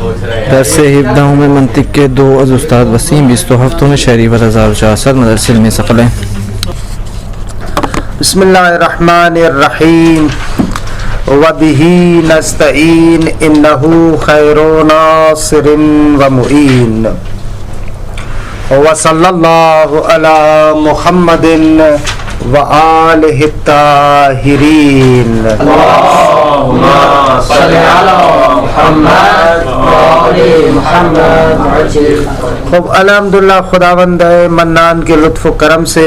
درس 17 میں منطق کے دو از استاد وسیم 20 ہفتوں میں شہری و رضا الجاسد مدرسہ علم ثقلین. بسم اللہ الرحمن الرحیم وبہ نستعین انہ خیر ناصر ومعین وصلی اللہ علی محمد وآلہ الطاہرین. اللہم صلی علی محمد وآل محمد. خوب الحمدللہ خداوند منان کے لطف و کرم سے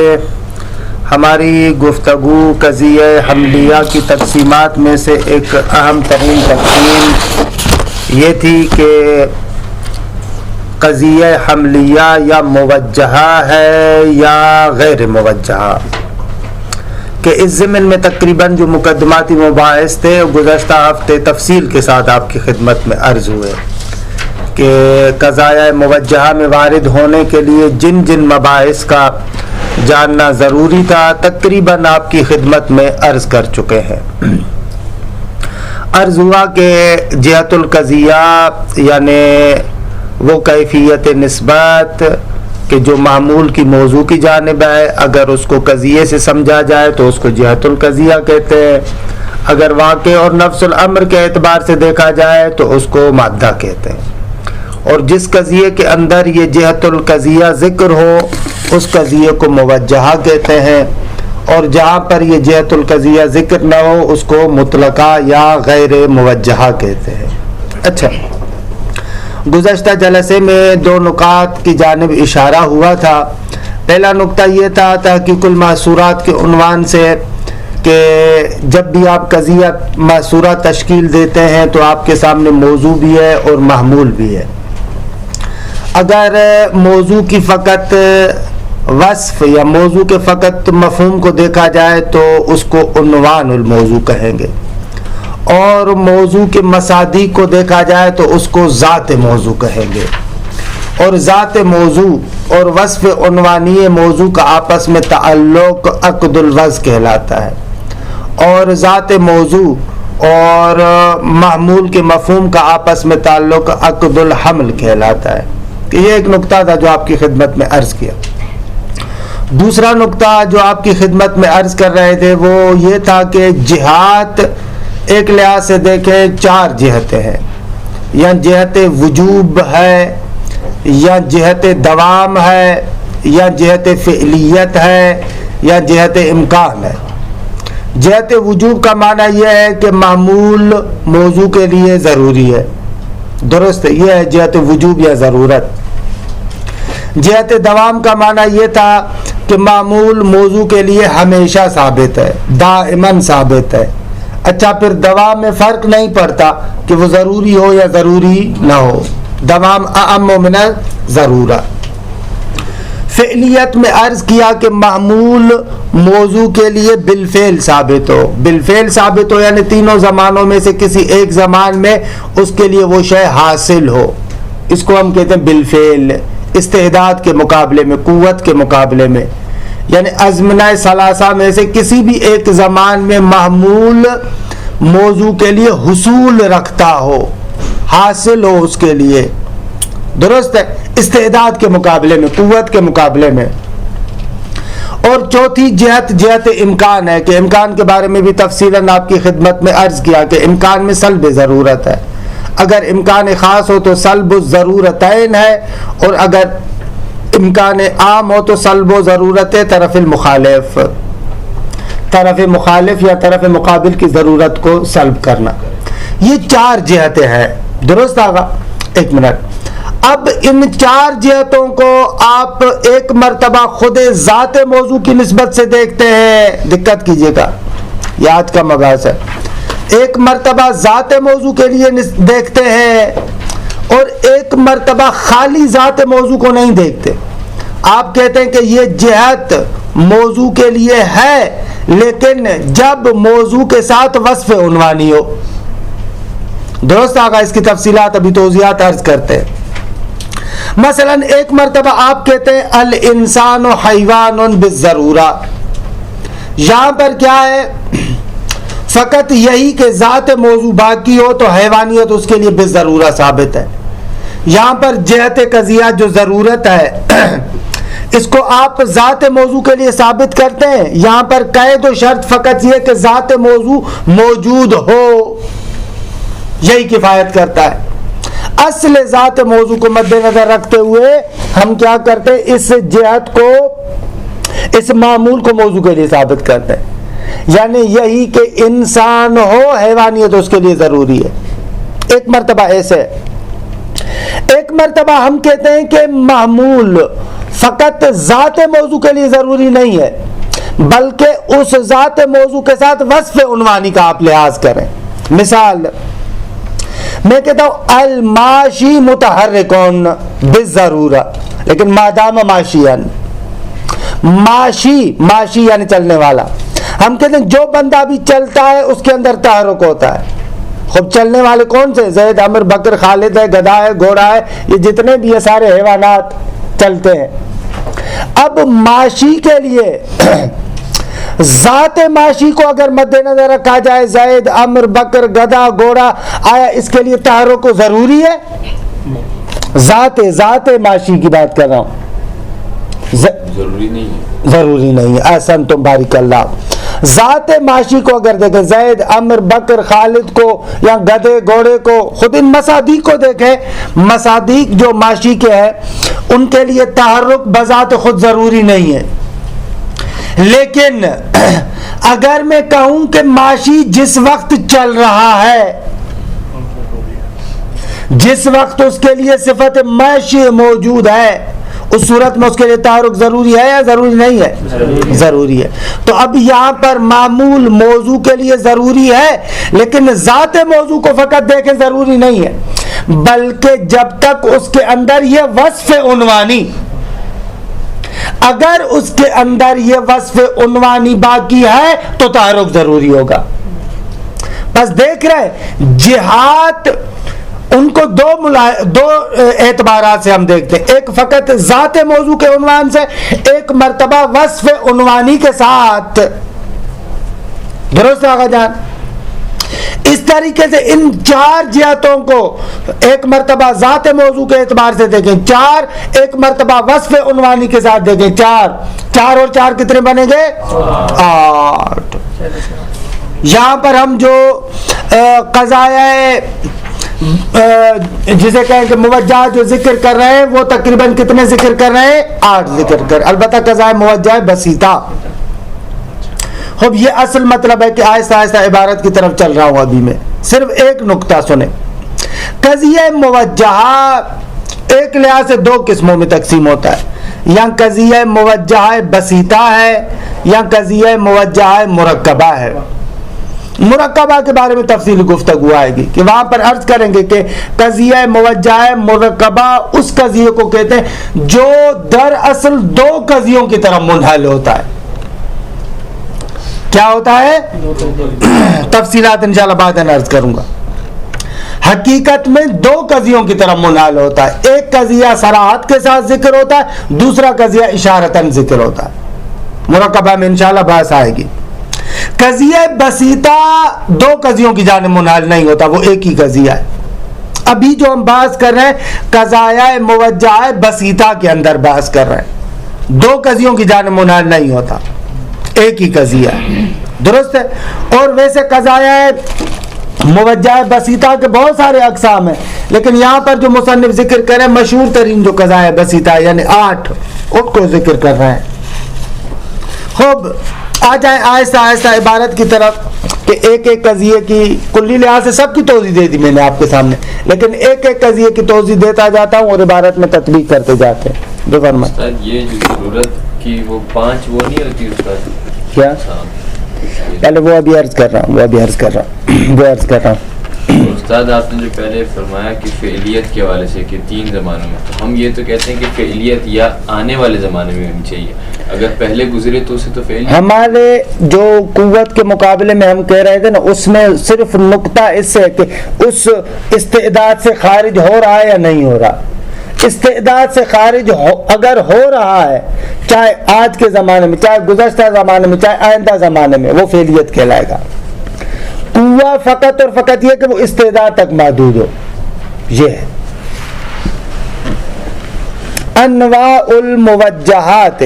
ہماری گفتگو قضیہ حملیہ کی تقسیمات میں سے ایک اہم ترین تقسیم یہ تھی کہ قضیہ حملیہ یا موجہہ ہے یا غیر موجہہ، کہ اس ضمن میں تقریباً جو مقدماتی مباحث تھے گزشتہ ہفتے تفصیل کے ساتھ آپ کی خدمت میں عرض ہوئے کہ قضایہ موجہہ میں وارد ہونے کے لیے جن جن مباحث کا جاننا ضروری تھا تقریباً آپ کی خدمت میں عرض کر چکے ہیں. عرض ہوا کہ جہت القضیہ یعنی وہ کیفیت نسبت کہ جو معمول کی موضوع کی جانب ہے، اگر اس کو قضیے سے سمجھا جائے تو اس کو جہت القضیہ کہتے ہیں، اگر واقع اور نفس الامر کے اعتبار سے دیکھا جائے تو اس کو مادہ کہتے ہیں، اور جس قضیے کے اندر یہ جہت القضیہ ذکر ہو اس قضیے کو موجہہ کہتے ہیں، اور جہاں پر یہ جہت القضیہ ذکر نہ ہو اس کو مطلقہ یا غیر موجہہ کہتے ہیں. اچھا، گزشتہ جلسے میں دو نکات کی جانب اشارہ ہوا تھا. پہلا نکتہ یہ تھا تحقیق المحصورات کے عنوان سے کہ جب بھی آپ قضیہ محصورہ تشکیل دیتے ہیں تو آپ کے سامنے موضوع بھی ہے اور محمول بھی ہے. اگر موضوع کی فقط وصف یا موضوع کے فقط مفہوم کو دیکھا جائے تو اس کو عنوان الموضوع کہیں گے، اور موضوع کے مصادیق کو دیکھا جائے تو اس کو ذات موضوع کہیں گے، اور ذات موضوع اور وصف عنوانی موضوع کا آپس میں تعلق عقد الوضع کہلاتا ہے، اور ذات موضوع اور محمول کے مفہوم کا آپس میں تعلق عقد الحمل کہلاتا ہے. کہ یہ ایک نقطہ تھا جو آپ کی خدمت میں عرض کیا. دوسرا نقطہ جو آپ کی خدمت میں عرض کر رہے تھے وہ یہ تھا کہ جہات ایک لحاظ سے دیکھیں چار جہتیں ہیں، یا جہت وجوب ہے، یا جہت دوام ہے، یا جہت فعلیت ہے، یا جہت امکان ہے. جہت وجوب کا معنی یہ ہے کہ معمول موضوع کے لیے ضروری ہے، درست ہے، یہ ہے جہت وجوب یا ضرورت. جہت دوام کا معنی یہ تھا کہ معمول موضوع کے لیے ہمیشہ ثابت ہے، دائماً ثابت ہے. اچھا، پھر دوام میں فرق نہیں پڑتا کہ وہ ضروری ہو یا ضروری نہ ہو، دوام اعم من ضرورہ. فعلیت میں عرض کیا کہ معمول موضوع کے لیے بالفعل ثابت ہو، بالفعل ثابت ہو یعنی تینوں زمانوں میں سے کسی ایک زمان میں اس کے لیے وہ شے حاصل ہو، اس کو ہم کہتے ہیں بالفعل. استعداد کے مقابلے میں، قوت کے مقابلے میں، یعنی ازمنہ ثلاثہ میں سے کسی بھی ایک زمان میں محمول موضوع کے لیے حصول رکھتا ہو، حاصل ہو اس کے لیے، درست ہے، استعداد کے مقابلے میں، قوت کے مقابلے میں. اور چوتھی جہت جہت امکان ہے کہ امکان کے بارے میں بھی تفصیلاً آپ کی خدمت میں عرض کیا کہ امکان میں سلب ضرورت ہے. اگر امکان خاص ہو تو سلب ضرورتین ہے، اور اگر امکان عام ہو تو سلب و ضرورت طرف المخالف، طرف مخالف یا طرف مقابل کی ضرورت کو سلب کرنا. یہ چار جہتیں ہیں، درست آگا. ایک منٹ، اب ان چار جہتوں کو آپ ایک مرتبہ خود ذات موضوع کی نسبت سے دیکھتے ہیں، دقت کیجیے گا، یہ آج کا مباحث ہے. ایک مرتبہ ذات موضوع کے لیے دیکھتے ہیں اور ایک مرتبہ خالی ذات موضوع کو نہیں دیکھتے. آپ کہتے ہیں کہ یہ جہت موضوع کے لیے ہے لیکن جب موضوع کے ساتھ وصف عنوانی ہو. درست آگا، اس کی تفصیلات ابھی توضیحات عرض کرتے ہیں. مثلا ایک مرتبہ آپ کہتے ہیں الانسان حیوان بالضرورہ، یہاں پر کیا ہے، فقط یہی کہ ذات موضوع باقی ہو تو حیوانیت اس کے لیے بالضرورہ ثابت ہے. یہاں پر جہت قضیہ جو ضرورت ہے اس کو آپ ذات موضوع کے لیے ثابت کرتے ہیں. یہاں پر قید و شرط فقط یہ کہ ذات موضوع موجود ہو، یہی کفایت کرتا ہے. اصل ذات موضوع کو مد نظر رکھتے ہوئے ہم کیا کرتے ہیں، اس جہت کو، اس معمول کو موضوع کے لیے ثابت کرتے ہیں. یعنی یہی کہ انسان ہو، حیوانیت اس کے لیے ضروری ہے. ایک مرتبہ ایسے، ایک مرتبہ ہم کہتے ہیں کہ معمول فقط ذات موضوع کے لیے ضروری نہیں ہے، بلکہ اس ذات موضوع کے ساتھ وصف عنوانی کا آپ لحاظ کریں. مثال میں کہتا ہوں الماشی متحرکون بالضرورہ، لیکن مادام ماشیان، ماشی، ماشی یعنی چلنے والا. ہم کہتے ہیں جو بندہ بھی چلتا ہے اس کے اندر تحرک ہوتا ہے. خب چلنے والے کون سے؟ زید، عمر، بکر، خالد ہے، گدھا ہے، گھوڑا ہے، یہ جتنے بھی یہ سارے حیوانات چلتے ہیں. اب ماشی کے لیے ذات ماشی کو اگر مد نظر رکھا جائے، زید، عمر، بکر، گدھا، گھوڑا، آیا اس کے لیے تحرک کو ضروری ہے؟ ذات ماشی کی بات کر رہا ہوں، ضروری نہیں ہے، ضروری نہیں ہے. احسن تم، بارک اللہ. ذات ماشی کو اگر دیکھیں، زید، عمر، بکر، خالد کو یا گدھے، گھوڑے کو، خود ان مصادیق کو دیکھیں، مصادیق جو ماشی کے ہیں ان کے لیے تحرک بذات خود ضروری نہیں ہے. لیکن اگر میں کہوں کہ ماشی جس وقت چل رہا ہے، جس وقت اس کے لیے صفت ماشی موجود ہے، اس صورت میں اس کے لیے تحرک ضروری ہے یا ضروری نہیں ہے؟ ضروری ہے. تو اب یہاں پر معمول موضوع کے لیے ضروری ہے، لیکن ذات موضوع کو فقط دیکھیں ضروری نہیں ہے، بلکہ جب تک اس کے اندر یہ وصف عنوانی، اگر اس کے اندر یہ وصف عنوانی باقی ہے تو تحرک ضروری ہوگا. بس دیکھ رہے جہات، ان کو دو اعتبارات سے ہم دیکھتے ہیں. ایک فقط ذات موضوع کے عنوان سے، ایک مرتبہ وصف عنوانی کے ساتھ. درست آقا جان؟ اس طریقے سے ان چار جہتوں کو ایک مرتبہ ذات موضوع کے اعتبار سے دیکھیں 4، ایک مرتبہ وصف عنوانی کے ساتھ دیکھیں 4 اور 4 کتنے بنے گے؟ 8. یہاں پر ہم جو قضایہ جسے کہیں کہ موجہ جو ذکر کر رہے ہیں، وہ تقریباً کتنے ذکر کر رہے ہیں؟ 8 ذکر کر. البتہ قضایہ موجہ بسیطہ. اب یہ اصل مطلب ہے کہ آہستہ آہستہ عبارت کی طرف چل رہا ہوں. ابھی میں صرف ایک نقطہ سنیں. قضیہ موجہ ایک لحاظ سے 2 قسموں میں تقسیم ہوتا ہے. یا قضیہ موجہ بسیطہ ہے یا قضیہ موجہ مرکبہ ہے. مرکبہ کے بارے میں تفصیلی گفتگو آئے گی کہ وہاں پر عرض کریں گے کہ قضیہ موجہ مرکبہ اس قضیے کو کہتے ہیں جو دراصل 2 قضیوں کی طرف منحل ہوتا ہے. کیا ہوتا ہے؟ تفصیلات انشاءاللہ بعد میں عرض کروں گا. حقیقت میں 2 قضیوں کی طرف منحل ہوتا ہے. ایک قضیہ صراحت کے ساتھ ذکر ہوتا ہے، دوسرا قضیہ اشارتاً ذکر ہوتا ہے. مرکبہ میں انشاءاللہ بحث آئے گی. قضیہ بسیطہ 2 قضیوں کی جانب منحل نہیں ہوتا، وہ ایک ہی قضیہ ہے. ابھی جو ہم بحث کر رہے ہیں قضایہ موجہ بسیطہ کے اندر بحث کر رہے ہیں. 2 قضیوں کی جانب منحل نہیں ہوتا، ایک ہی قضیہ ہے. درست ہے؟ اور ویسے قضایہ موجہ بسیطہ کے بہت سارے اقسام ہیں، لیکن یہاں پر جو مصنف ذکر کر رہے ہیں مشہور ترین جو قضایہ بسیطہ ہے یعنی 8، ان کو ذکر کر رہے ہیں. خوب آ جائیں آہستہ آہستہ عبارت کی طرف کہ ایک ایک قضیے کی کلی لحاظ سے سب کی توضیح دے دی میں نے آپ کے سامنے، لیکن ایک ایک قضیے کی توضیح دیتا جاتا ہوں اور عبارت میں تطبیق کرتے جاتے ہیں. یہ جو ضرورت کی وہ 5 وہ نہیں ہوتی استاد؟ کیا؟ پہلے وہ ابھی عرض کر رہا ہوں. استاد آپ نے جو پہلے فرمایا کہ فعلیت کے حوالے سے کہ 3 زمانوں میں، تو ہم یہ تو کہتے ہیں کہ فعلیت یا آنے والے زمانے میں ہونی چاہیے. اگر پہلے گزرے تو اسے تو فعلیت. ہمارے جو قوت کے مقابلے میں ہم کہہ رہے تھے نا، اس میں صرف نقطہ اس سے کہ اس استعداد سے خارج ہو رہا ہے یا نہیں ہو رہا. استعداد سے خارج اگر ہو رہا ہے، چاہے آج کے زمانے میں، چاہے گزشتہ زمانے میں، چاہے آئندہ زمانے میں، وہ فعلیت کہلائے گا. قوہ فقط اور فقط یہ کہ وہ استعداد تک محدود ہو، یہ ہے. انواع الموجہات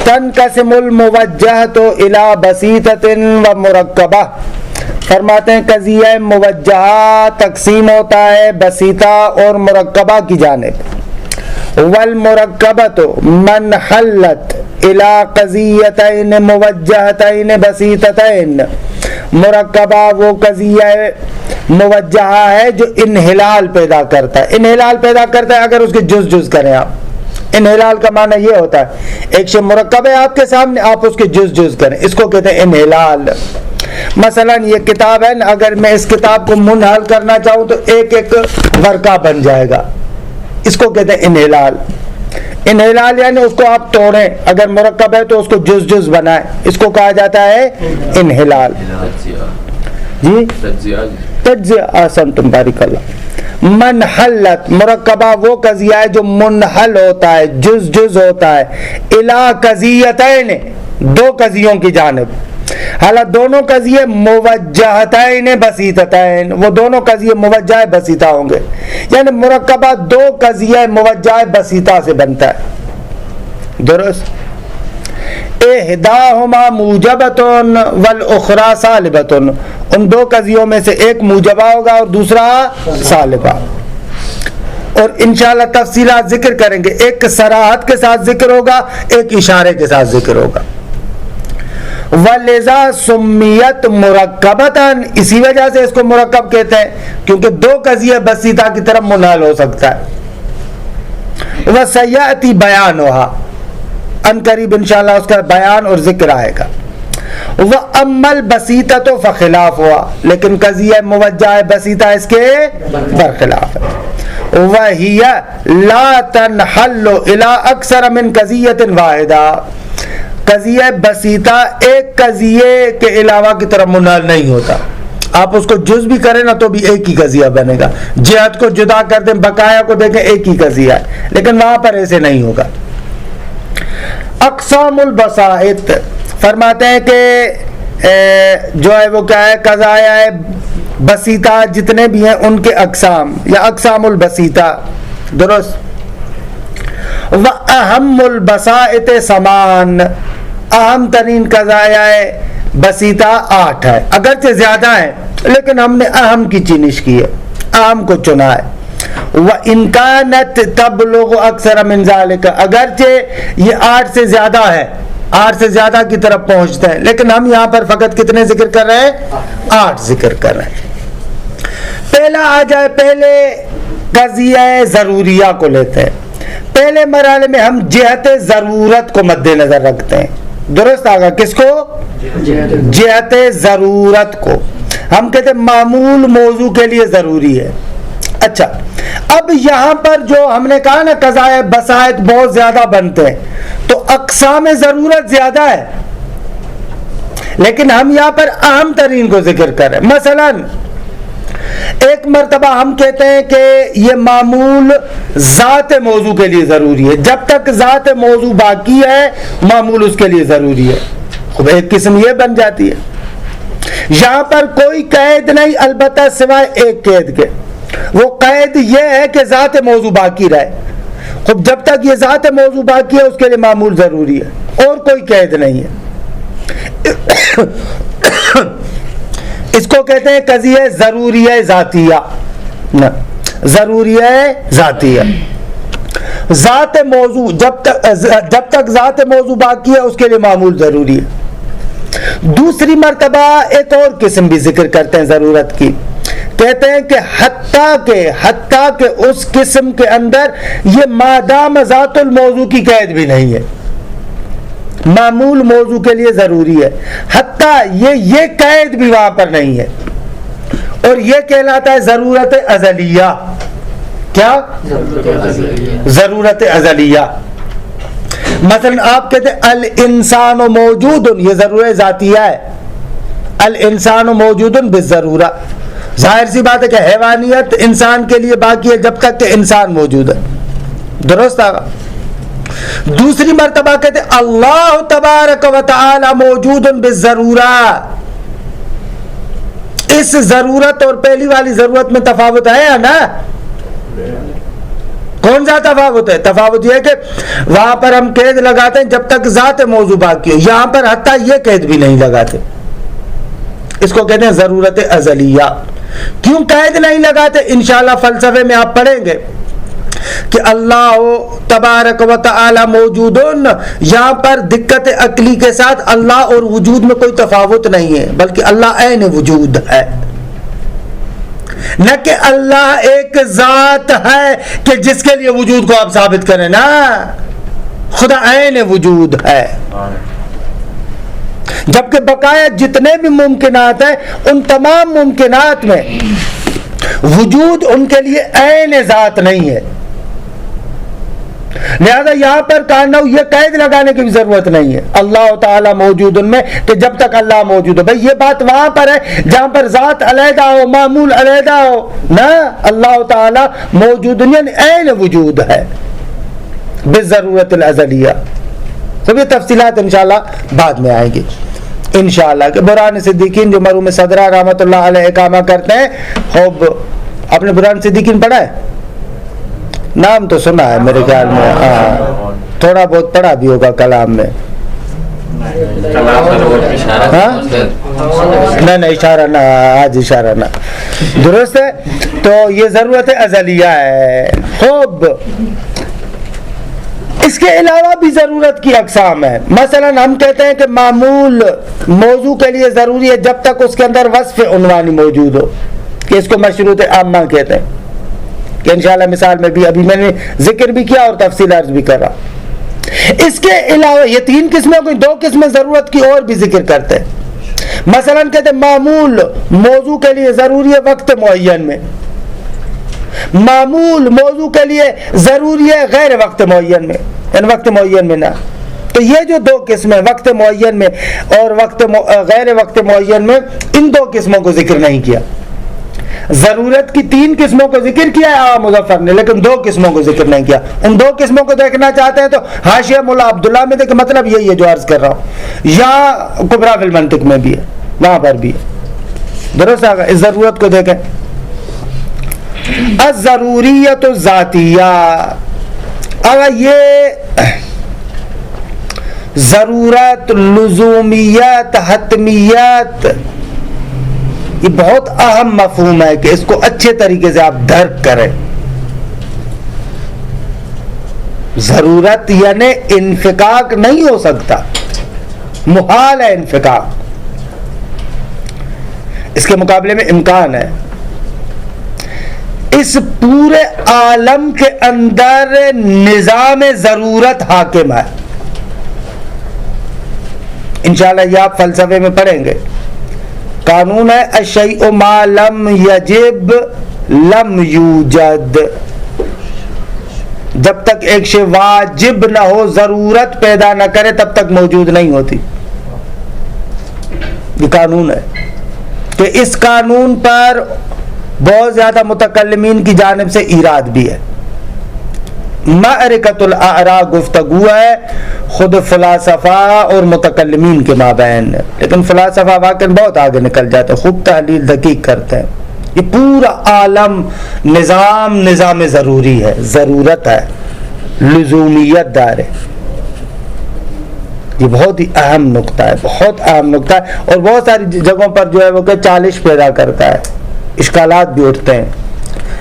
تنقسم الموجہۃ الی بسیطۃ و مرکبہ. فرماتے ہیں قضیہ موجہہ تقسیم ہوتا ہے بسیطہ اور مرکبہ کی جانب. والمرکبۃ من حلت الی قضیتین موجہتین بسیطتین. مرکبہ وہ قضیہ موجہہ ہے جو انحلال پیدا کرتا ہے. انحلال پیدا کرتا ہے اگر اس کے جز جز کریں آپ. انحلال کا معنی یہ ہوتا ہے ایک شے مرکب ہے آپ کے سامنے, آپ اس کے جز جز کریں, اس کو کہتے ہیں انحلال. مثلا یہ کتاب ہے, اگر میں اس کتاب کو منحل کرنا چاہوں تو ایک ایک ورقہ بن جائے گا, اس کو کہتے ہیں انحلال. انحلال یعنی اس کو آپ توڑیں, اگر مرکب ہے تو اس کو جز جز بنائیں, اس کو کہا جاتا ہے انحلال. جی تجزیہ, احسنتم بارک اللہ. منحلت مرکبہ وہ قضیہ ہے جو منحل ہوتا ہے, جز جز ہوتا ہے, الی قضیتین دو قضیوں کی جانب. حالانکہ دونوں قضیے موجہتین بسیطتین, وہ دونوں قضیے موجہ بسیطہ ہوں گے, یعنی مرکبہ دو قضیہ موجہ بسیطہ سے بنتا ہے. درست. احداہما موجبۃ والاخری سالبۃ, ان دو قضیوں میں سے ایک موجبہ ہوگا اور دوسرا سالبہ. اور انشاءاللہ تفصیلات ذکر کریں گے, ایک صراحت کے ساتھ ذکر ہوگا, ایک اشارے کے ساتھ ذکر ہوگا. وَلِذَا سُمِّيَتْ مُرَكَّبَةً, اسی وجہ سے اس کو مرکب کہتے ہیں کیونکہ دو قضیہ بسیطہ کی طرف منحل ہو سکتا ہے. وَسَيَأْتِي بَيَانُهَا, ان قریب انشاءاللہ اس کا بیان اور ذکر آئے گا. وَأَمَّا الْبَسِيطَةُ فَخِلَافُهَا, لیکن قضیہ موجہ بسیطہ اس کے برخلاف ہے. وَهِيَ لَا تَنْحَلُّ إِلَىٰ أَكْثَرَ مِنْ قَضِيَّةٍ وَاحِدَةٍ, قضیہ بسیطہ ایک قضیے کے علاوہ کی طرف منحل نہیں ہوتا. آپ اس کو جز بھی کریں نا تو بھی ایک ہی قضیہ بنے گا. جہت کو جدا کر دیں, بقایا کو دیکھیں, ایک ہی قضیہ ہے, لیکن وہاں پر ایسے نہیں ہوگا. اقسام البسائط, فرماتے ہیں کہ جو ہے وہ کیا ہے, قضایا بسیطہ جتنے بھی ہیں ان کے اقسام یا اقسام البسیطہ. درست. وَأَهَمُّ الْبَسَائِطِ سَمَانٍ, اہم ترین قضایا بسیطہ 8 ہے, اگرچہ زیادہ ہیں لیکن ہم نے اہم کی چینش کی ہے, اہم کو چنا ہے. وَإِنْ كَانَتْ تَبْلُغُ أَكْثَرَ مِنْ ذَلِكَ, اگرچہ یہ 8 سے زیادہ ہے, 8 سے زیادہ کی طرف پہنچتے ہیں, لیکن ہم یہاں پر فقط کتنے ذکر کر رہے ہیں, 8 ذکر کر رہے ہیں. پہلا آ جائے, پہلے قضیہ ضروریہ کو لیتے ہیں. پہلے مرحلے میں ہم جہت ضرورت کو مد نظر رکھتے ہیں. درست آگا, کس کو, جہت ضرورت کو. ہم کہتے ہیں معمول موضوع کے لیے ضروری ہے. اچھا, اب یہاں پر جو ہم نے کہا نا قضایا بسائط بہت زیادہ بنتے ہیں, تو اقسام ضرورت زیادہ ہے, لیکن ہم یہاں پر اہم ترین کو ذکر کر رہے ہیں. مثلا ایک مرتبہ ہم کہتے ہیں کہ یہ معمول ذات موضوع کے لیے ضروری ہے, جب تک ذات موضوع باقی ہے معمول اس کے لیے ضروری ہے. خب ایک قسم یہ بن جاتی ہے, یہاں پر کوئی قید نہیں البتہ سوائے ایک قید کے, وہ قید یہ ہے کہ ذات موضوع باقی رہے. خب جب تک یہ ذات موضوع باقی ہے اس کے لیے معمول ضروری ہے, اور کوئی قید نہیں ہے. اس کو کہتے ہیں قضیہ ضروریہ ذاتیہ. ضروریہ ذاتیہ, ذات موضوع جب تک ذات موضوع باقی ہے اس کے لیے معمول ضروری ہے. دوسری مرتبہ ایک اور قسم بھی ذکر کرتے ہیں ضرورت کی, کہتے ہیں کہ حتیٰ کہ اس قسم کے اندر یہ مادام ذات الموضوع کی قید بھی نہیں ہے, معمول موضوع کے لیے ضروری ہے, حتیٰ یہ قید بھی وہاں پر نہیں ہے, اور یہ کہلاتا ہے ضرورت ازلیہ. کیا, ضرورت ازلیہ. مثلا آپ کہتے ہیں الانسان موجود, یہ ضرورت ذاتیہ ہے, الانسان موجود بالضرورہ. ظاہر سی بات ہے کہ حیوانیت انسان کے لیے باقی ہے جب تک کہ انسان موجود ہے. درست آگا. دوسری مرتبہ کہتے ہیں اللہ تبارک و تعالی موجود بالضرورہ. اس ضرورت اور پہلی والی ضرورت میں تفاوت ہے نا, کون کون سا تفاوت ہے؟ تفاوت یہ ہے کہ وہاں پر ہم قید لگاتے ہیں جب تک ذات موضوع باقی ہو، یہاں پر حتیٰ یہ قید بھی نہیں لگاتے. اس کو کہتے ہیں ضرورت ازلیہ. کیوں قید نہیں لگاتے؟ انشاءاللہ فلسفے میں آپ پڑھیں گے کہ اللہ تبارک و تعالی موجودون، یہاں پر دقت عقلی کے ساتھ اللہ اور وجود میں کوئی تفاوت نہیں ہے، بلکہ اللہ عین وجود ہے، نہ کہ اللہ ایک ذات ہے کہ جس کے لیے وجود کو آپ ثابت کریں. نا، خدا عین وجود ہے. جبکہ بقایا جتنے بھی ممکنات ہیں ان تمام ممکنات میں وجود ان کے لیے عین ذات نہیں ہے. لہذا یہاں پر کہنا یہ قید لگانے کی بھی ضرورت نہیں ہے اللہ تعالیٰ موجود ان میں کہ جب تک اللہ موجود ہو. بھائی یہ بات وہاں پر ہے جہاں پر ذات علیحدہ ہو، معمول علیحدہ ہو. نہ، اللہ تعالیٰ موجود یعنی عین وجود ہے بالضرورت الازلیہ. سب یہ تفصیلات انشاءاللہ بعد میں آئیں گی انشاءاللہ. کہ برہان صدیقین جو مرحوم صدرہ رحمۃ اللہ علیہ اقامہ کرتے ہیں. خوب آپ نے برہان صدیقین پڑھا ہے؟ نام تو سنا ہے میرے خیال میں، ہاں تھوڑا بہت پڑھا بھی ہوگا کلام میں. نہیں اشارہ نہ، آج اشارہ نہ، درست ہے. تو یہ ضرورت ازلیہ ہے. خوب اس کے علاوہ بھی ضرورت کی اقسام ہے. مثلا ہم کہتے ہیں کہ معمول موضوع کے لیے ضروری ہے جب تک اس کے اندر وصف عنوانی موجود ہو، کہ اس کو مشروط عامہ کہتے ہیں. کہ انشاءاللہ مثال میں بھی ابھی میں نے ذکر بھی کیا اور تفصیل عرض بھی کرا. اس کے علاوہ یہ تین قسمیں کوئی دو قسمیں ضرورت کی اور بھی ذکر کرتے ہیں. مثلا کہتے ہیں معمول موضوع کے لیے ضروری ہے وقت معین میں، معمول موضوع کے لیے ضروری ہے غیر وقت معین میں، یعنی وقت معین میں نہ. تو یہ جو دو قسمیں وقت معین میں اور غیر وقت معین میں، ان دو قسموں کو ذکر نہیں کیا. ضرورت کی تین قسموں کو ذکر کیا ہے مظفر نے، لیکن دو قسموں کو ذکر نہیں کیا. ان دو قسموں کو دیکھنا چاہتے ہیں تو حاشیہ مولا عبداللہ میں دیکھیں، مطلب یہی ہے جو عرض کر رہا ہوں. یا کبریٰ فی المنطق میں بھی ہے، وہاں پر بھی ہے. درست آگا. اس ضرورت کو دیکھیں. الضروریت الذاتیہ. اگر یہ ضرورت، لزومیت، حتمیت، یہ بہت اہم مفہوم ہے کہ اس کو اچھے طریقے سے آپ درک کریں. ضرورت یعنی انفکاک نہیں ہو سکتا، محال ہے انفکاک. اس کے مقابلے میں امکان ہے. اس پورے عالم کے اندر نظام ضرورت حاکم ہے. انشاءاللہ یہ آپ فلسفے میں پڑھیں گے. قانون ہے الشیء ما لم یجب لم یوجد. جب تک ایک شے واجب نہ ہو، ضرورت پیدا نہ کرے، تب تک موجود نہیں ہوتی. یہ قانون ہے کہ اس قانون پر بہت زیادہ متکلمین کی جانب سے ایراد بھی ہے. معرکۃ الاعراء گفتگو ہے خود فلاسفہ اور متکلمین کے مابین، لیکن فلاسفہ واقعا بہت آگے نکل جاتے ہیں، خوب تحلیل دقیق کرتے ہیں. یہ پورا عالم نظام ضروری ہے، ضرورت ہے، لزومیت دار ہے. یہ بہت ہی اہم نقطہ ہے، بہت اہم نقطہ ہے، اور بہت ساری جگہوں پر جو ہے وہ کہ چالش پیدا کرتا ہے، اشکالات بھی اٹھتے ہیں.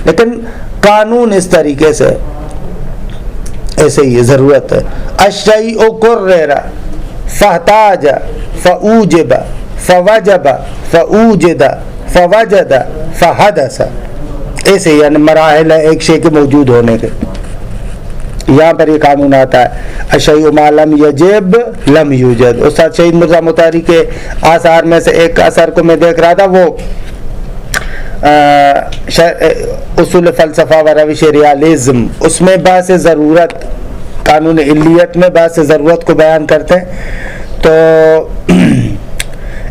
لیکن قانون اس طریقے سے ایسے ہی ضرورت ہے. الشیء قرر فاحتاج فاوجب فوجب فاوجد فوجد فحدث. ایسے ہی یعنی مراحل ہے ایک شے کے موجود ہونے کے. یہاں پر یہ قانون آتا ہے الشیء ما لم یجب لم یوجد. استاد شہید مرزا مطہری کے آثار میں سے ایک اثر کو میں دیکھ رہا تھا، وہ اصول فلسفہ و روش ریالزم، اس میں بحث ضرورت، قانون علیت میں بحث ضرورت کو بیان کرتے ہیں. تو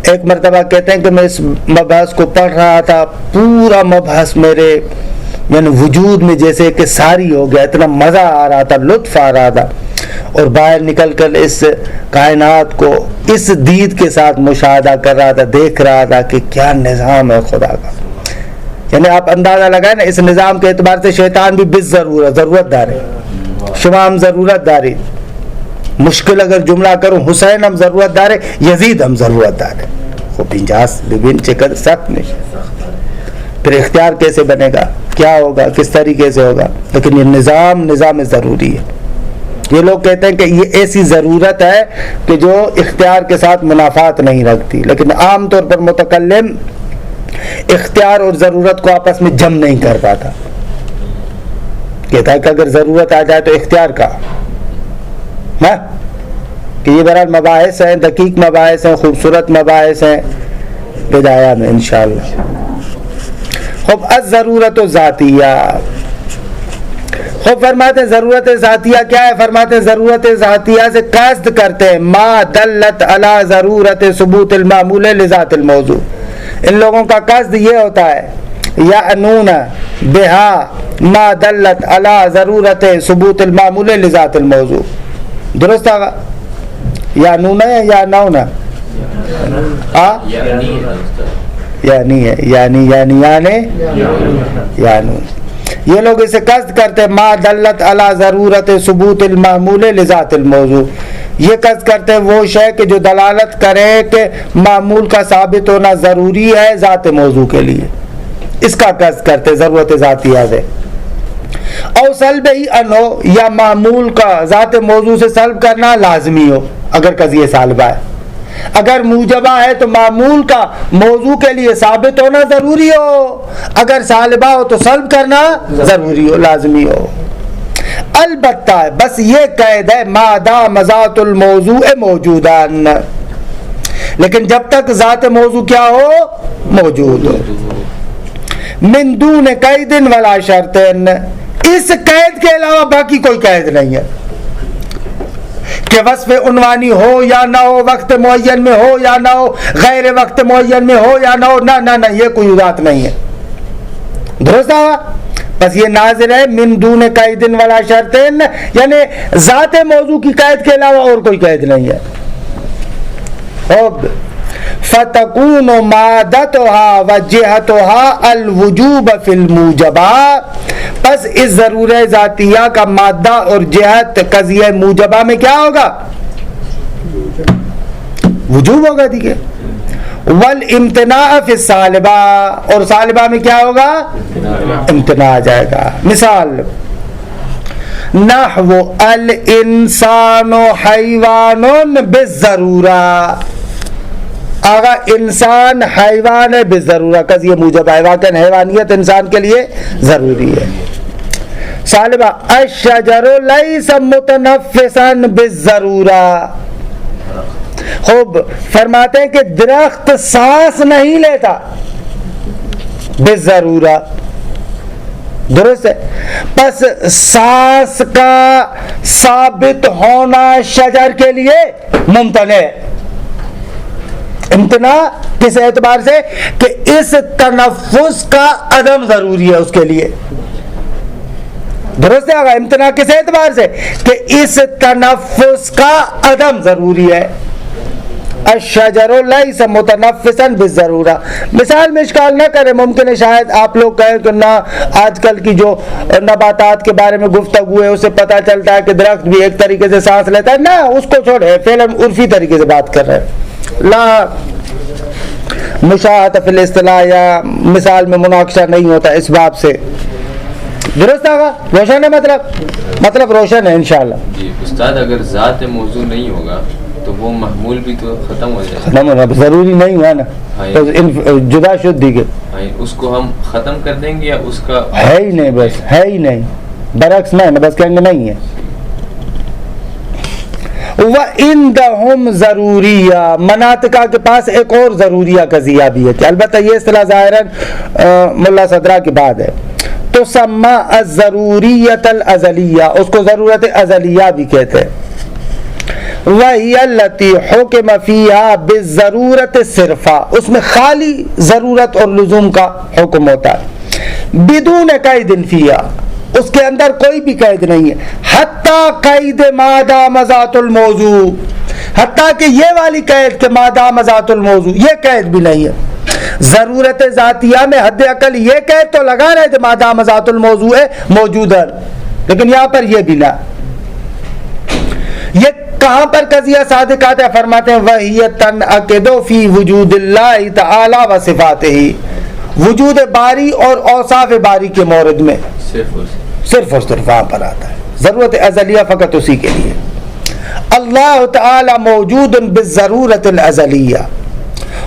ایک مرتبہ کہتے ہیں کہ میں اس مبحث کو پڑھ رہا تھا، پورا مبحث میرے یعنی وجود میں جیسے کہ ساری ہو گیا، اتنا مزہ آ رہا تھا، لطف آ رہا تھا، اور باہر نکل کر اس کائنات کو اس دید کے ساتھ مشاہدہ کر رہا تھا، دیکھ رہا تھا کہ کیا نظام ہے خدا کا. یعنی آپ اندازہ لگائیں نا اس نظام کے اعتبار سے شیطان بھی بس ضرورت دار ہے. شما ہم ضرورت دار ہے. مشکل اگر جملہ کروں حسین ہم ضرورت دار ہے, یزید ہم ضرورت دار ہے. وہ 50 ببین چکر سخت نہیں. پھر اختیار کیسے بنے گا, کیا ہوگا, کس طریقے سے ہوگا. لیکن یہ نظام ضروری ہے. یہ لوگ کہتے ہیں کہ یہ ایسی ضرورت ہے کہ جو اختیار کے ساتھ منافات نہیں رکھتی, لیکن عام طور پر متکلم اختیار اور ضرورت کو آپس میں جم نہیں کر پاتا. کہتا ہے کہ اگر ضرورت آ جائے تو اختیار کا کہ یہ بہرحال مباحث ہیں, دقیق مباحث ہیں, خوبصورت مباحث ہیں. بدایا میں انشاءاللہ. خوب الضرورت ذاتیہ. خوب فرماتے ہیں ضرورت ذاتیہ کیا ہے. فرماتے ہیں ضرورت ذاتیہ سے قصد کرتے ہیں ما دلت علی ضرورت ثبوت المعمول لذات الموضوع. ان لوگوں کا قصد یہ ہوتا ہے یعنون بہا ما دلت علی ضرورت ثبوت المعمول لذات الموضوع. درست آگا یعنون ہے یا نون ہے, یعنی یہ لوگ اسے قصد کرتے ما دلت علی ضرورت ثبوت المعمول لذات الموضوع. یہ قصد کرتے ہیں وہ شے کہ جو دلالت کرے کہ معمول کا ثابت ہونا ضروری ہے ذات موضوع کے لیے. اس کا قصد کرتے ضرورت ذاتیہ سے. اور سلب ہی انو یا معمول کا ذات موضوع سے سلب کرنا لازمی ہو اگر قضیہ سالبہ ہے. اگر موجبہ ہے تو معمول کا موضوع کے لیے ثابت ہونا ضروری ہو, اگر سالبہ ہو تو سلب کرنا ضروری ہو, لازمی ہو. البتہ بس یہ قید ہے ما دام ذات الموضوع موجودان, لیکن جب تک ذات موضوع کیا ہو, موجود ہو. من دون قید ولا شرط, اس قید کے علاوہ باقی کوئی قید نہیں ہے کہ وصف عنوانی ہو یا نہ ہو, وقت معین میں ہو یا نہ ہو, غیر وقت معین میں ہو یا نہ ہو. نہ یہ کوئی ذات نہیں ہے. درست ہے. بس یہ نازل ہے من دون قید ولا شرط, یعنی ذات موضوع کی قید کے علاوہ اور کوئی قید نہیں ہے. فتکون مادتها وجہتها الوجوب فی الموجبہ. پس اس ضرورت ذاتیہ کا مادہ اور جہت قضیہ موجبہ میں کیا ہوگا, وجوب ہوگا. ٹھیک ہے. والامتناع فی السالبہ, اور سالبہ میں کیا ہوگا, امتناع آ جائے گا. مثال نحو الانسان حیوان بالضرورہ. آگا انسان حیوان ہے بالضرورہ, قضیہ موجب ہے, واقعا حیوانیت انسان کے لیے ضروری ہے. سالبہ الشجر لیس متنفسا بالضرورہ. خوب فرماتے ہیں کہ درخت سانس نہیں لیتا بالضرورہ. درست ہے. پس سانس کا ثابت ہونا شجر کے لیے ممتنع ہے. امتناع کس اعتبار سے کہ اس تنفس کا عدم ضروری ہے اس کے لیے. درست ہے. امتناع کس اعتبار سے کہ اس تنفس کا عدم ضروری ہے. الشجر لیس متنفسا بالضرورہ. مثال میں اشکال نہ کرے, ممکن ہے شاید آپ لوگ کہیں کہ نہ آج کل کی جو نباتات کے بارے میں گفتگو ہے اس سے پتہ چلتا ہے کہ درخت بھی ایک طریقے سے سانس لیتا ہے. نہ, اس کو چھوڑے, فعلاً عرفی طریقے سے بات کر رہے ہیں. لا مشاہدہ فی الاصطلاح یا مثال میں مناقشہ نہیں ہوتا اس باب سے. درست آگا, روشن ہے, مطلب روشن ہے انشاءاللہ. جی استاد, اگر ذات موضوع نہیں ہوگا تو وہ محمول بھی تو ختم ہو جائے گا. ختم ہونا ضروری نہیں ہوا نا, تو جدا شد دی گئی. اس کو ہم ختم کر دیں گے یا اس کا ہے ہی نہیں, بس ہے ہی نہیں, برعکس میں بس کہیں گے نہیں ہے. وَإِنْدَهُمْ ضروریہ, مناطقہ کے پاس ایک اور ضروریہ قضیہ بھی ہے, کہ البتہ یہ اصطلاح ظاہراً ملا صدرہ کے بعد ہے. تو سما الضروریۃ الازلیہ, اس کو ضرورت ازلیہ بھی کہتے ہیں. وَهِيَ الَّتِي حُكِمَ فِيهَا بِالضَّرُورَةِ صِرْفًا, اس میں خالی ضرورت اور لزوم کا حکم ہوتا ہے. بدون قید فِيهَا, اس کے اندر کوئی بھی قید نہیں ہے. حتیٰ قید ما دام ذات الموضوع, حتیٰ کہ یہ والی قید کہ ما دام ذات الموضوع, یہ قید بھی نہیں ہے. ضرورت ذاتیہ میں حد عقل یہ قید تو لگا رہے تھے مادام ذات الموضوع موجود ہے، لیکن یہاں پر یہ بھی نہ، یہ کہاں پر قضیہ صادق آتا ہے؟ فرماتے ہیں وَهِيَ تَنْعَقِدُ فِي وُجُودِ اللَّهِ تَعَالَى وَصِفَاتِهِ، وجود باری اور اوصاف باری کے مورد میں صرف اور صرف وہاں پر آتا ہے، ضرورت ازلیہ فقط اسی کے لیے۔ اللہ تعالی موجود بالضرورت الازلیہ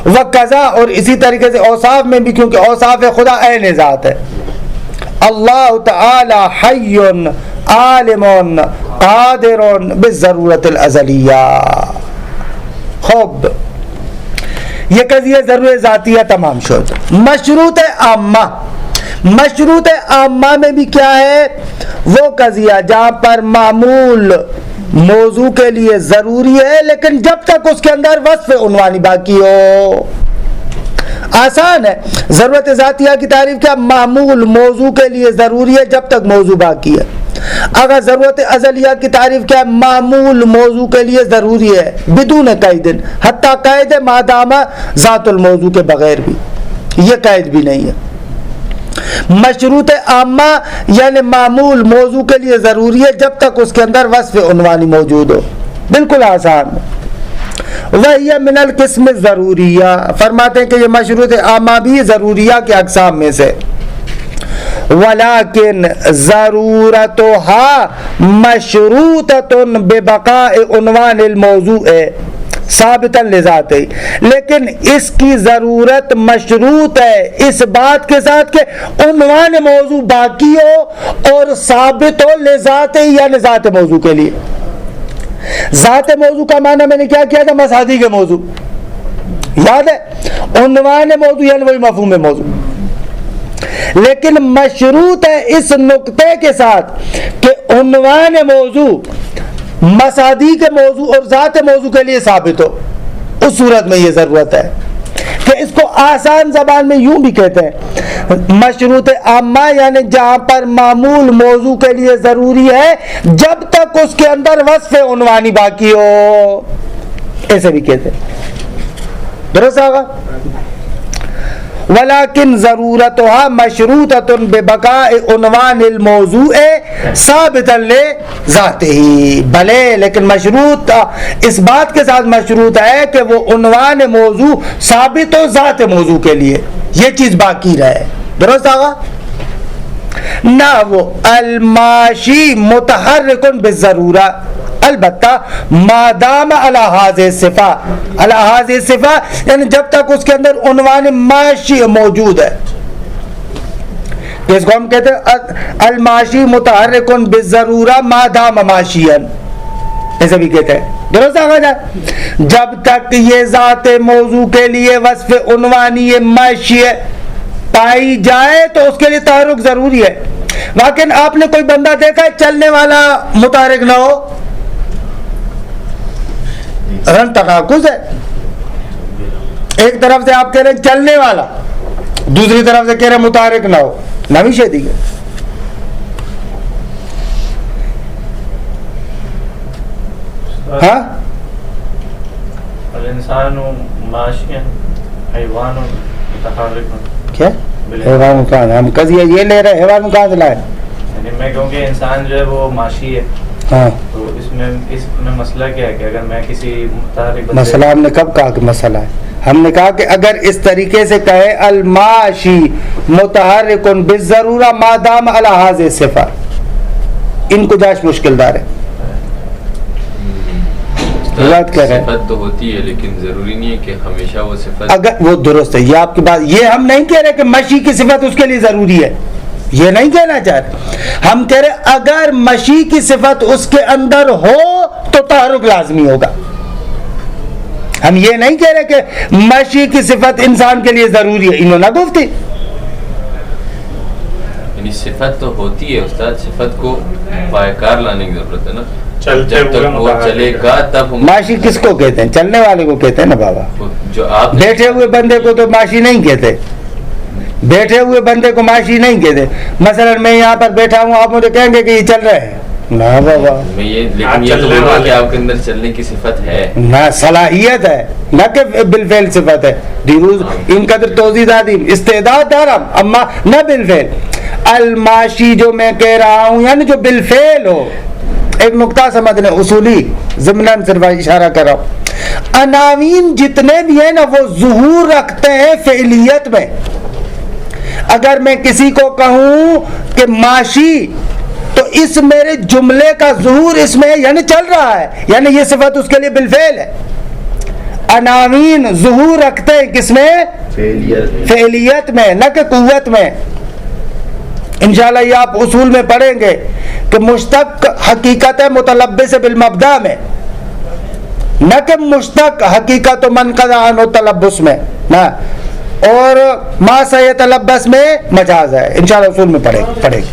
وقضا، اور اسی طریقے سے اوصاف میں بھی، کیونکہ اوصاف خدا عین ذات ہے۔ اللہ تعالی حی عالم قادر بالضرورت الازلیہ۔ خوب، یہ قضیہ ضرورت ذاتیہ تمام شد۔ مشروط عامہ، مشروط عامہ میں بھی کیا ہے؟ وہ قضیہ جہاں پر معمول موضوع کے لیے ضروری ہے لیکن جب تک اس کے اندر وصف عنوانی باقی ہو۔ آسان ہے، ضرورت ذاتیہ کی تعریف کیا؟ معمول موضوع کے لیے ضروری ہے جب تک موضوع باقی ہے۔ اگر ضرورت ازلیہ کی تعریف کیا ہے؟ معمول موضوع کے لیے ضروری ہے بدون قید، حتیٰ قید مادام ذات الموضوع کے بغیر بھی، یہ قید بھی نہیں ہے۔ مشروط عامہ یعنی معمول موضوع کے لیے ضروری ہے جب تک اس کے اندر وصف عنوانی موجود ہو، بالکل آسان۔ وَهِيَ مِنَ الْقِسْمِ الضَّرُورِيَّةِ، فرماتے ہیں کہ یہ مشروط عامہ بھی ضروریہ کے اقسام میں سے۔ وَلَكِنْ ضَرُورَتُهَا مَشْرُوطَةٌ بِبَقَاءِ عُنْوَانِ الْمَوْضُوعِ ثابتا لذات، لیکن اس کی ضرورت مشروط ہے اس بات کے ساتھ کہ عنوان موضوع باقی ہو اور ثابت ہو لذات، یعنی ذات موضوع کے لیے۔ ذات موضوع کا معنی میں نے کیا کیا تھا؟ مصادیق موضوع، یاد ہے؟ عنوان موضوع یعنی وہی مفہوم موضوع، لیکن مشروط ہے اس نقطے کے ساتھ کہ عنوان موضوع مصادیق موضوع اور ذات موضوع کے لیے ثابت ہو۔ اس صورت میں یہ ضرورت ہے کہ اس کو آسان زبان میں یوں بھی کہتے ہیں مشروط عامہ، یعنی جہاں پر معمول موضوع کے لیے ضروری ہے جب تک اس کے اندر وصف عنوانی باقی ہو، ایسے بھی کہتے ہیں۔ درست آگا؟ ولیکن ضرورتها مشروطۃ ببقاء عنوان الموضوع ثابتا لذاتہ، بھلے لیکن مشروط اس بات کے ساتھ مشروط ہے کہ وہ عنوان موضوع ثابت ہو ذات موضوع کے لیے، یہ چیز باقی رہے۔ درست آگا؟ نہ وہ الماشی متحرک بالضرورہ، البتہ مادام علی هذه الصفہ، علی هذه الصفہ یعنی جب تک اس کے اندر عنوان ماشی موجود ہے، اس کو ہم کہتے ہیں الماشی متحرک بالضرورہ مادام ماشیا، ایسے بھی کہتے ہیں۔ درست آگا جائے، جب تک یہ ذات موضوع کے لیے وصف عنوانی ماشی پائی جائے تو اس کے لیے تحرک ضروری ہے۔ لیکن آپ نے کوئی بندہ دیکھا ہے چلنے والا متحرک نہ ہو؟ رن تناقض ہے، ایک طرف سے آپ کہہ رہے ہیں چلنے والا، دوسری طرف سے کہہ رہے ہیں متحرک نہ ہو، نوی شیدی ہے۔ ہاں الانسان ماشی حیوان متحرک، کیا حیوان کہاں؟ ہم قضیہ یہ لے رہے ہیں حیوان کہاں سے لائے؟ یعنی میں کہوں کہ انسان جو ہے وہ ماشی ہے، ہاں تو اس میں مسئلہ کیا ہے کہ اگر میں کسی متحرک مسئلہ ہم نے کب کہا کہ مسئلہ ہے؟ ہم نے کہا کہ اگر اس طریقے سے کہے الماشی متحرک بالضرورہ مادام علی هذه الصفہ، ان کو جاش مشکل دار ہے، بات کہہ رہے ہیں صفت تو ہوتی ہے لیکن ضروری نہیں ہے کہ ہمیشہ وہ صفت، اگر وہ درست ہے، یہ آپ کی بات، یہ ہم نہیں کہہ رہے کہ مشی کی صفت اس کے لیے ضروری ہے، یہ نہیں کہنا چاہ رہے، ہم کہہ رہے اگر مشی کی صفت اس کے اندر ہو تو تحرک لازمی ہوگا۔ ہم یہ نہیں کہہ رہے کہ مشی کی صفت انسان کے لیے ضروری ہے، انہوں نے گفتی، یعنی صفت تو ہوتی ہے استاد، صفت کو باکار لانے کی ضرورت ہے نا، چلتے جب تک وہ چلے گا تب ہم، ماشی کس کو کہتے ہیں؟ چلنے والے کو کہتے ہیں نا بابا، جو آپ بیٹھے ہوئے بندے کو تو ماشی نہیں کہتے، بیٹھے ہوئے بندے کو ماشی نہیں کہتے۔ مثلا میں یہاں پر بیٹھا ہوں، آپ مجھے کہیں گے کہ یہ چل رہے ہیں، نہ بابا میں لیکن یہ تو بولوں کہ آپ کے اندر چلنے کی صفت ہے نہ صلاحیت ہے نہ کہ بالفعل صفت ہے. دیروز ان قدر توضیح دادی استعداد دارم اما نہ بالفعل. الماشی جو میں کہہ رہا ہوں یعنی جو بالفعل ہو. ایک نقطہ سمجھنے اصولی ضمناً صرف اشارہ کر رہا ہوں. عناوین جتنے بھی ہیں نا وہ ظہور رکھتے ہیں فعلیت میں. اگر میں کسی کو کہوں کہ ماشی تو اس میرے جملے کا ظہور اس میں یعنی چل رہا ہے, یعنی یہ صفت اس کے لیے بالفعل ہے. عناوین ظہور رکھتے ہیں کس میں؟ فعلیت میں, نہ کہ قوت میں. انشاءاللہ یہ آپ اصول میں پڑھیں گے کہ مشتق حقیقت ہے متلبس بالمبدا میں, نہ کہ مشتق حقیقت و منقض عنہ تلبس میں نہ, اور ما سیتلبس میں مجاز ہے. انشاءاللہ اصول میں پڑھیں گے.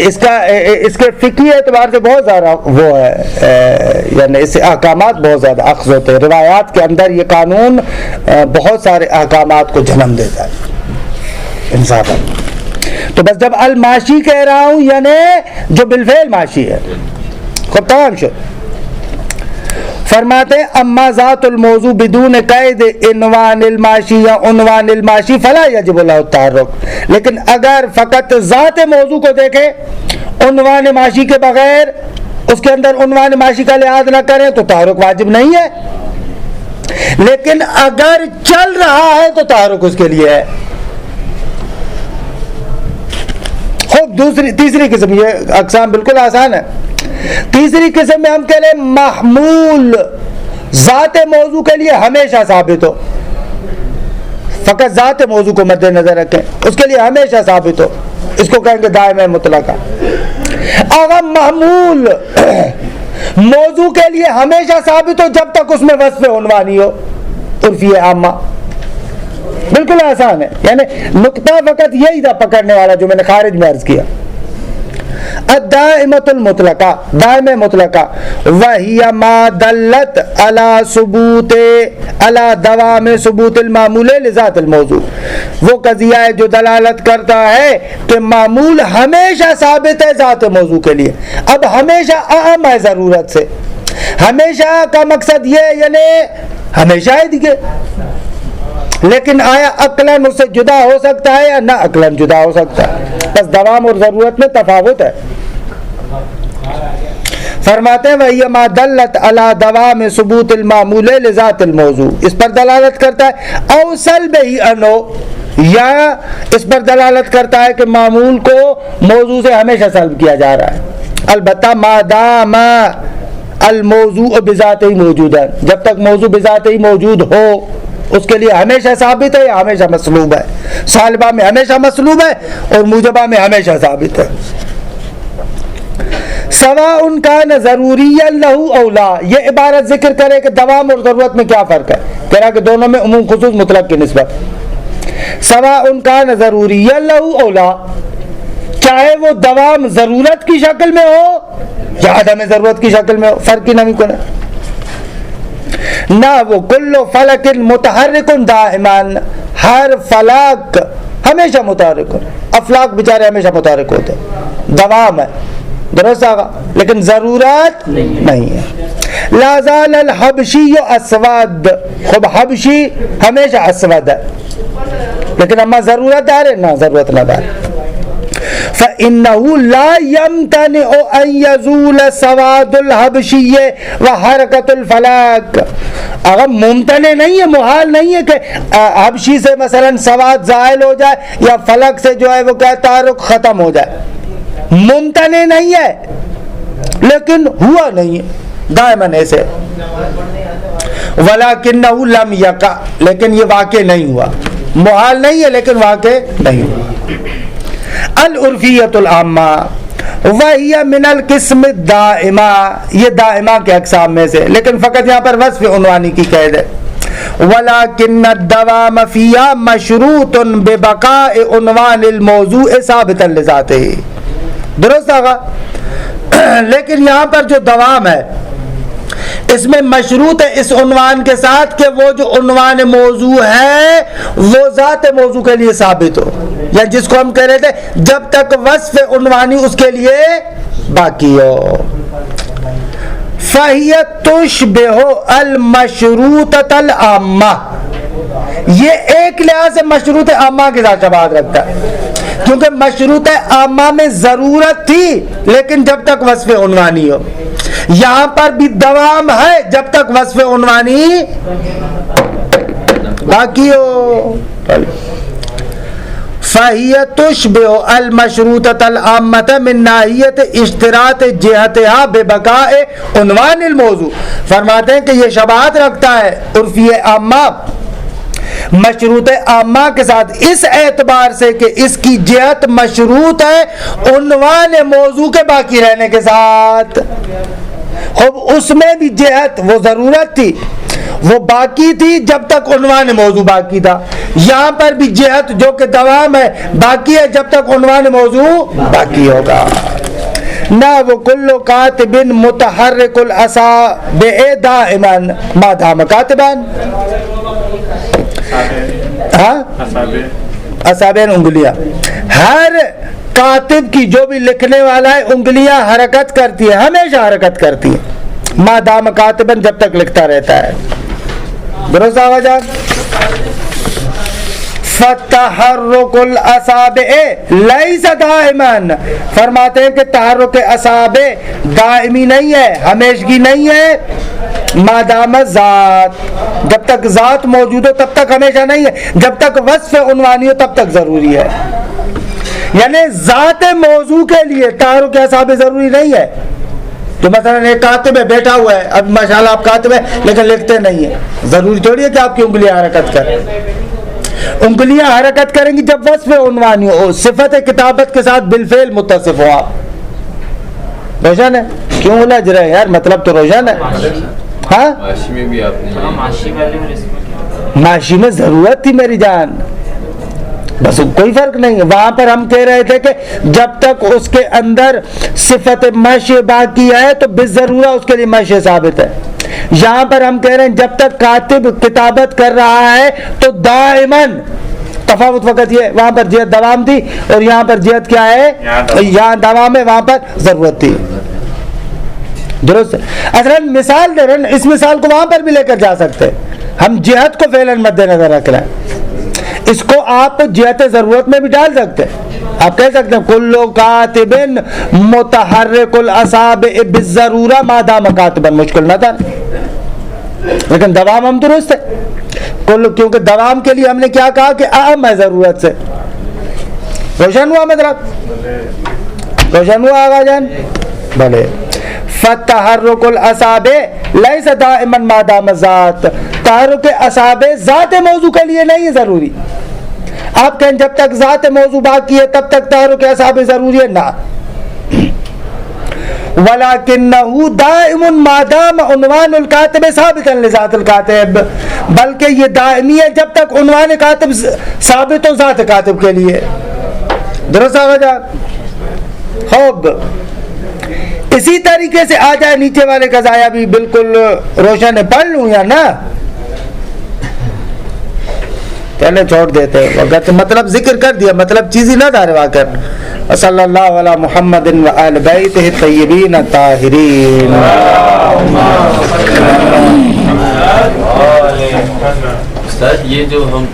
اس کے فقہی اعتبار سے بہت زیادہ وہ ہے, یعنی اس سے احکامات بہت زیادہ اخذ ہوتے ہیں. روایات کے اندر یہ قانون بہت سارے احکامات کو جنم دیتا ہے انصافا. تو بس جب الماشی کہہ رہا ہوں یعنی جو بالفعل ماشی ہے. خب تمام شد. فرماتے ہیں اما ذات الموضوع بدون قید عنوان الماشی یا عنوان الماشی فلا یجب له التحرک. لیکن اگر فقط ذات موضوع کو دیکھیں عنوان ماشی کے بغیر, اس کے اندر عنوان ماشی کا لحاظ نہ کریں تو تحرک واجب نہیں ہے. لیکن اگر چل رہا ہے تو تحرک اس کے لیے ہے. خوب تیسری قسم, یہ اقسام بالکل آسان ہے. تیسری قسم میں ہم کہہ لیں محمول ذات موضوع کے لیے ہمیشہ ثابت ہو. فقط ذات موضوع کو مد نظر رکھیں, اس کے لیے ہمیشہ ثابت ہو, اس کو کہیں گے دائم مطلقہ. اگر محمول موضوع کے لیے ہمیشہ ثابت ہو جب تک اس میں وصف عنوانی ہو, عرفی عامہ. بالکل آسان ہے, یعنی نقطہ فقط یہی تھا پکڑنے والا جو میں نے خارج میں عرض کیا. الدائمۃ المطلقہ, دائم مطلقہ, وہی ما دلت علی ثبوت علی دوام ثبوت المعمول لذات الموضوع. وہ قضیہ ہے جو دلالت کرتا ہے کہ معمول ہمیشہ ثابت ہے ذات موضوع کے لیے. اب ہمیشہ اہم ہے ضرورت سے. ہمیشہ کا مقصد یہ یعنی ہمیشہ ہی دیکھے, لیکن آیا عقلاً اس سے جدا ہو سکتا ہے یا نہ عقلاً جدا ہو سکتا ہے. بس دوام اور ضرورت میں تفاوت ہے. فرماتے ہیں وَهِيَ مَا دَلَّتْ عَلَى دَوَامِ ثُبُوتِ الْمَعْمُولِ لِذَاتِ الْمَوْضُوع. اس پر دلالت کرتا ہے او سلبہ انو, یا اس پر دلالت کرتا ہے کہ معمول کو موضوع سے ہمیشہ سلب کیا جا رہا ہے. البتہ ما دام الموضوع بذاتہ موجود ہے, جب تک موضوع بذاتہ موجود ہو اس کے لیے ہمیشہ ثابت ہے یا ہمیشہ مسلوب ہے. سالبہ میں ہمیشہ مسلوب ہے اور موجبہ میں ہمیشہ ثابت ہے. سواء کان ضروریا لہ او لا, یہ عبارت ذکر کرے کہ دوام اور ضرورت میں کیا فرق ہے. کہہ رہا کہ دونوں میں عموم خصوص مطلق کی نسبت. سواء کان ضروریا لہ او لا, چاہے وہ دوام ضرورت کی شکل میں ہو یا عدم ضرورت کی شکل میں ہو, فرق ہی نہیں کوئی نہ. وہ کل فلک متحرک دائمان, ہر فلک ہمیشہ متحرک. افلاک بیچارے ہمیشہ متحرک ہوتے, دوام ہے, درست آگا, لیکن ضرورت نہیں ہے. لا زال الحبشی اسود, خب حبشی ہمیشہ اسود ہے لیکن اما ضرورت دار ہے نہ ضرورت نہ دار. فإنه لا يمتنع أن يزول سواد الحبشی وحرکت الفلک. اگر ممتنع نہیں ہے, محال نہیں ہے کہ حبشی سے مثلا سواد زائل ہو جائے یا فلک سے جو ہے وہ کیا تعلق ختم ہو جائے. ممتنع نہیں ہے لیکن ہوا نہیں ہے دائماً ایسے. ولکنہ لم یقع, لیکن یہ واقع نہیں ہوا. محال نہیں ہے لیکن واقع نہیں ہوا. العرفیۃ العامہ وہی من القسم الدائمہ, یہ دائمہ کے اقسام میں سے, لیکن فقط یہاں پر وصف عنوانی کی قید ہے. ولكن الدوام فيها مشروط ببقاء عنوان الموضوع ثابتا لذاته. درست آگا, لیکن یہاں پر جو دوام ہے اس میں مشروط ہے اس عنوان کے ساتھ کہ وہ جو عنوان موضوع ہے وہ ذات موضوع کے لیے ثابت ہو, یا جس کو ہم کہہ رہے تھے جب تک وصف عنوانی اس کے لیے باقی ہو. فَهِيَ تُشْبِهُ الْمَشْرُوطَةَ الْعَامَّةَ، یہ ایک لحاظ سے مشروط عامہ کے ساتھ شباہت رکھتا ہے، کیونکہ مشروط عامہ میں ضرورت تھی لیکن جب تک وصف عنوانی ہو. یہاں پر بھی دوام ہے جب تک وصف عنوانی باقی ہو. فَهِيَ تُشْبِهُ الْمَشْرُوطَةَ الْعَامَّةَ مِنْ نَاحِيَةِ اشْتِرَاطِ جِهَتِهَا بِبَقَاءِ عنوان الموضوع. فرماتے ہیں کہ یہ شباہت رکھتا ہے عرفی عامہ مشروط عامہ کے ساتھ اس اعتبار سے کہ اس کی جہت مشروط ہے عنوان موضوع کے باقی رہنے کے ساتھ. اب اس میں بھی جہت وہ ضرورت تھی، وہ باقی تھی جب تک عنوان موضوع باقی تھا. یہاں پر بھی جہت جو کہ دوام ہے باقی ہے جب تک عنوان موضوع باقی ہوگا. نہ وہ کل کاتب متحرک الاصابع دائما ما دام کاتبان. ہاں اصابع انگلیاں، ہر کاتب کی جو بھی لکھنے والا ہے انگلیاں حرکت کرتی ہیں، ہمیشہ حرکت کرتی ہیں. ما دام کاتبن جب تک لکھتا رہتا ہے. درست آواز آ. فتحرک الاصابع لیس دائما، فرماتے ہیں کہ تحرک اصابع دائمی نہیں ہے، ہمیشگی نہیں ہے. مادام ذات، جب تک ذات موجود ہو تب تک ہمیشہ نہیں ہے، جب تک وصف عنوانی ہو تب تک ضروری ہے. یعنی ذات موضوع کے لیے تحرک اصابع ضروری نہیں ہے. تو مثلا ایک کاتب ہے بیٹھا ہوا ہے، اب ماشاءاللہ آپ کاتب ہے لیکن لکھتے نہیں ہیں، ضروری تھوڑی ہے کہ آپ کی انگلیاں حرکت کریں. انگلیاں حرکت کریں گی جب وصف عنوانی ہو، صفت کتابت کے ساتھ بالفعل متصف ہو. آپ روشن ہے؟ کیوں الجھ رہے ہیں یار؟ مطلب تو روشن ہے. ہاں معاشی میں بھی آپ نے معاشی میں ضرورت تھی میری جان، بس کوئی فرق نہیں ہے. وہاں پر ہم کہہ رہے تھے کہ جب تک اس کے اندر صفت مشی باقی ہے تو بالضرورہ اس کے لیے مشی ثابت ہے. یہاں پر ہم کہہ رہے ہیں جب تک کاتب کتابت کر رہا ہے تو دائماً تفاوت وقت یہ، وہاں پر جہت دوام تھی اور یہاں پر جہت کیا ہے؟ یہاں دوام ہے، وہاں پر ضرورت تھی. درست. اصلا مثال دے رہے ہیں، اس مثال کو وہاں پر بھی لے کر جا سکتے. ہم جہت کو فعلاً مد نظر رکھ رہے ہیں، اس کو آپ جہت ضرورت میں بھی ڈال سکتے ہیں. آپ کہہ سکتے ہیں کل کاتب متحرک الاصابع بالضرورہ ما دام کاتبا. مشکل نہ تھا لیکن دوام ہم درست ہے کیونکہ دوام کے لیے ہم نے کیا کہا کہ اہم ہے ضرورت سے. روشن ہوا مطلب؟ روشن ہوا آغا جان؟ بھلے. فتحرک الاصابع لیس دائما ما دام ذات، تحرک اصابع ذات موضوع کے لیے نہیں ہے ضروری. آپ کہیں جب تک ذات موضوع باقی ہے تب تک تحرک اصابع ضروری ہے، نہ. وَلَكِنَّهُ دَائِمٌ مَا دَامَ عُنْوَانُ الْكَاتِبِ ثَابِتًا لِذَاتِ الْكَاتِبِ، بلکہ یہ دائمی ہے جب تک عنوان کاتب ثابت ہو ذات کاتب کے لیے. درست آگا. خوب اسی طریقے سے آ جائے نیچے والے قضایا بھی بالکل روشن ہے. پڑھ لوں یا نہ؟ پہلے چھوڑ دیتے وقت، مطلب ذکر کر دیا، مطلب چیز ہی نہ دار واقع. صلی اللہ علی محمد و آل بیتہ الطیبین الطاہرین. استاد یہ جو ہم